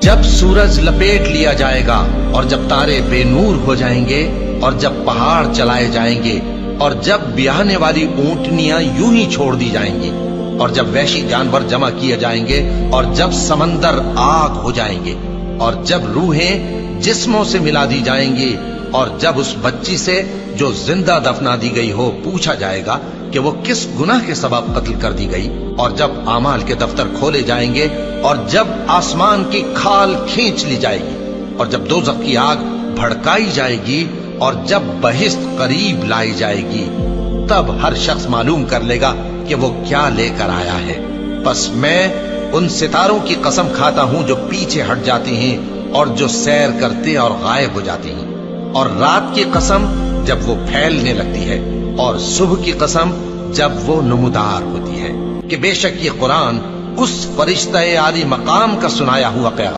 جب سورج لپیٹ لیا جائے گا اور جب تارے بے نور ہو جائیں گے اور جب پہاڑ چلائے جائیں گے اور جب بیاہنے والی اونٹنیاں یوں ہی چھوڑ دی جائیں گی اور جب وحشی جانور جمع کیے جائیں گے اور جب سمندر آگ ہو جائیں گے اور جب روحیں جسموں سے ملا دی جائیں گی اور جب اس بچی سے جو زندہ دفنا دی گئی ہو پوچھا جائے گا کہ وہ کس گناہ کے سبب قتل کر دی گئی اور جب اعمال کے دفتر کھولے جائیں گے اور جب آسمان کی کھال کھینچ لی جائے گی اور جب دوزخ کی آگ بھڑکائی جائے گی اور جب بہشت قریب لائی جائے گی تب ہر شخص معلوم کر لے گا کہ وہ کیا لے کر آیا ہے۔ پس میں ان ستاروں کی قسم کھاتا ہوں جو پیچھے ہٹ جاتی ہیں اور جو سیر کرتے اور غائب ہو جاتی ہیں، اور رات کی قسم جب وہ پھیلنے لگتی ہے، اور صبح کی قسم جب وہ نمودار ہوتی ہے، کہ بے شک یہ قرآن اس فرشتہ عالی مقام کا سنایا ہوا پیغام